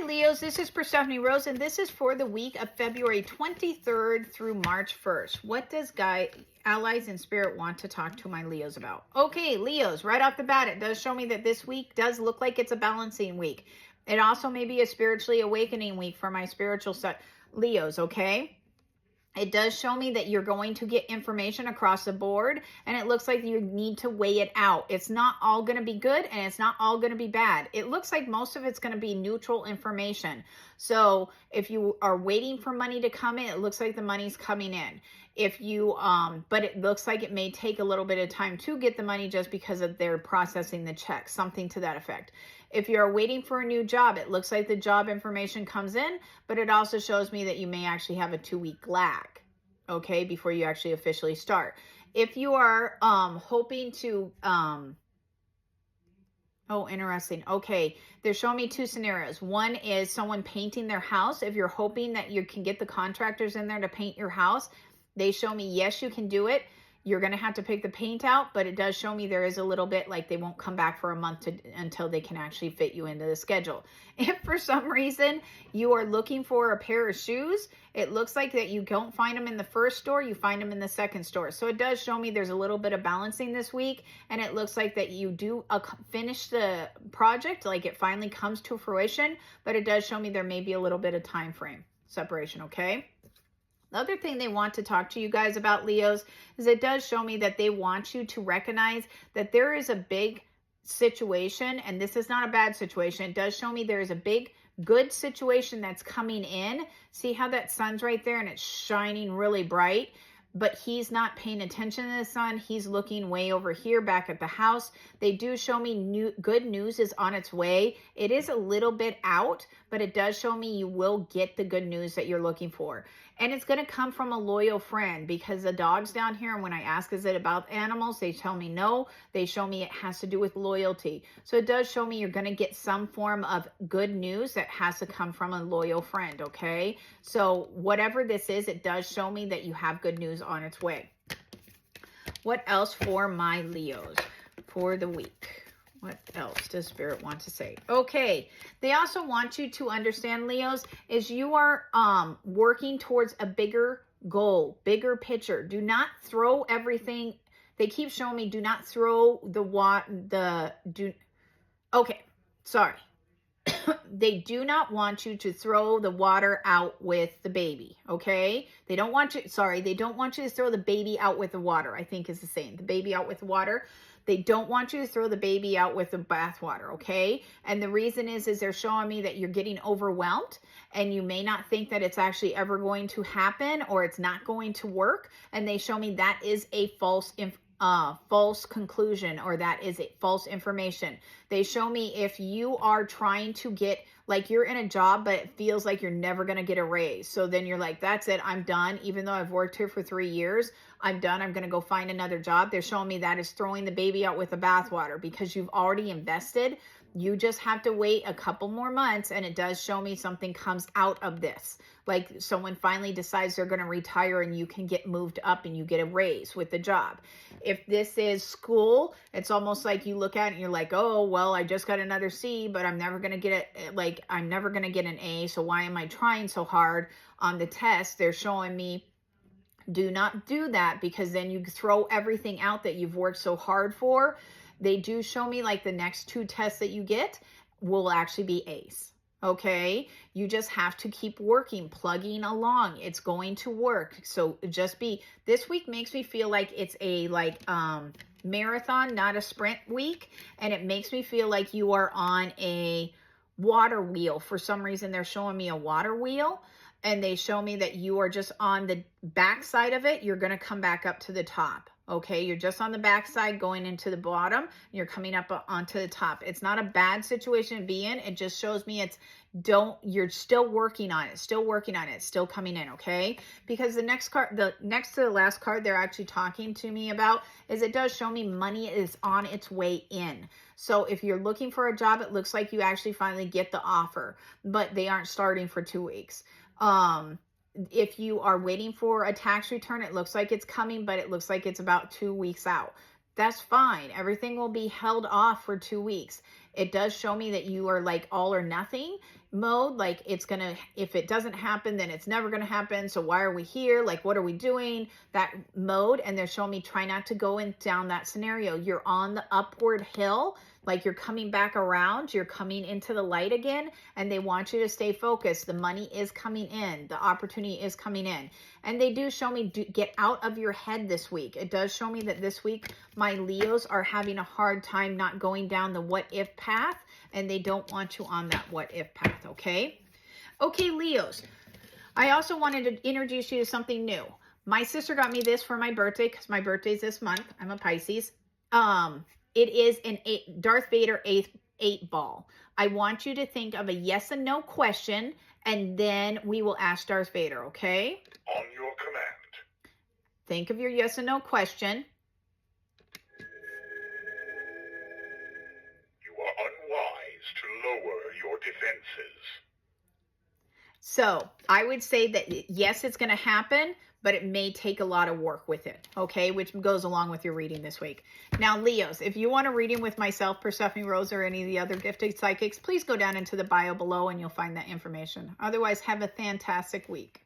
Leos, this is Perstephane Rose, and this is for the week of February 23rd through March 1st. What does allies in spirit want to talk to my Leos about? Okay, Leos, right off the bat, it does show me that this week does look like it's a balancing week. It also may be a spiritually awakening week for my spiritual Leos, okay? It does show me that you're going to get information across the board, and it looks like you need to weigh it out. It's not all going to be good, and it's not all going to be bad. It looks like most of it's going to be neutral information. So if you are waiting for money to come in, it looks like the money's coming in. If you, but it looks like it may take a little bit of time to get the money just because of their processing the check, something to that effect. If you're waiting for a new job, it looks like the job information comes in, but it also shows me that you may actually have a 2-week lag, okay, before you actually officially start. If you are hoping to, oh, interesting. Okay, they're showing me 2 scenarios. One is someone painting their house. If you're hoping that you can get the contractors in there to paint your house, they show me, yes, you can do it. You're going to have to pick the paint out, but it does show me there is a little bit like they won't come back for a month until they can actually fit you into the schedule. If for some reason you are looking for a pair of shoes, it looks like that you don't find them in the first store, you find them in the second store. So it does show me there's a little bit of balancing this week, and it looks like that you do finish the project, like it finally comes to fruition, but it does show me there may be a little bit of time frame separation, okay? The other thing they want to talk to you guys about, Leos, is it does show me that they want you to recognize that there is a big situation, and this is not a bad situation. It does show me there is a big good situation that's coming in. See how that sun's right there and it's shining really bright? But he's not paying attention to the sun. He's looking way over here back at the house. They do show me good news is on its way. It is a little bit out, but it does show me you will get the good news that you're looking for. And it's going to come from a loyal friend, because the dog's down here, and when I ask, is it about animals? They tell me no. They show me it has to do with loyalty. So it does show me you're going to get some form of good news that has to come from a loyal friend, okay? So whatever this is, it does show me that you have good news on its way. What else for my Leos for the week? What else does Spirit want to say? Okay, they also want you to understand, Leos, is you are working towards a bigger goal, bigger picture. Do not throw everything. They keep showing me do not throw okay, sorry. They do not want you to throw the water out with the baby, okay? They don't want you to throw the baby out with the water, I think is the saying. The baby out with the water. They don't want you to throw the baby out with the bathwater, okay? And the reason is they're showing me that you're getting overwhelmed, and you may not think that it's actually ever going to happen, or it's not going to work. And they show me that is a false conclusion, or that is a false information. They show me if you are trying to get, like you're in a job, but it feels like you're never going to get a raise. So then you're like, that's it, I'm done. Even though I've worked here for 3 years, I'm done. I'm going to go find another job. They're showing me that is throwing the baby out with the bathwater, because you've already invested. You just have to wait a couple more months, and it does show me something comes out of this. Like someone finally decides they're going to retire, and you can get moved up and you get a raise with the job. If this is school, it's almost like you look at it and you're like, oh, well, I just got another C, but I'm never going to get it. Like, I'm never going to get an A. So why am I trying so hard on the test? They're showing me do not do that, because then you throw everything out that you've worked so hard for. They do show me like the next 2 tests that you get will actually be A's. Okay, you just have to keep working, plugging along. It's going to work. So this week makes me feel like it's a marathon, not a sprint week. And it makes me feel like you are on a water wheel. For some reason, they're showing me a water wheel, and they show me that you are just on the back side of it. You're going to come back up to the top. Okay, you're just on the back side going into the bottom, and you're coming up onto the top. It's not a bad situation to be in. It just shows me you're still working on it, still coming in, okay? Because the next card, next to the last card they're actually talking to me about is it does show me money is on its way in. So if you're looking for a job, it looks like you actually finally get the offer, but they aren't starting for 2 weeks. If you are waiting for a tax return, it looks like it's coming, but it looks like it's about 2 weeks out. That's fine. Everything will be held off for 2 weeks. It does show me that you are like all or nothing mode. Like it's going to, if it doesn't happen, then it's never going to happen. So why are we here? Like, what are we doing? That mode. And they're showing me try not to go in down that scenario. You're on the upward hill. Like you're coming back around, you're coming into the light again, and they want you to stay focused. The money is coming in, the opportunity is coming in. And they do show me get out of your head this week. It does show me that this week, my Leos are having a hard time not going down the what if path, and they don't want you on that what if path, okay? Okay, Leos, I also wanted to introduce you to something new. My sister got me this for my birthday, because my birthday's this month. I'm a Pisces. It is an Darth Vader 8 ball. I want you to think of a yes and no question, and then we will ask Darth Vader, okay? On your command. Think of your yes and no question. You are unwise to lower your defenses. So I would say that yes, it's going to happen, but it may take a lot of work with it, okay, which goes along with your reading this week. Now, Leos, if you want a reading with myself, Perstephane Rose, or any of the other gifted psychics, please go down into the bio below and you'll find that information. Otherwise, have a fantastic week.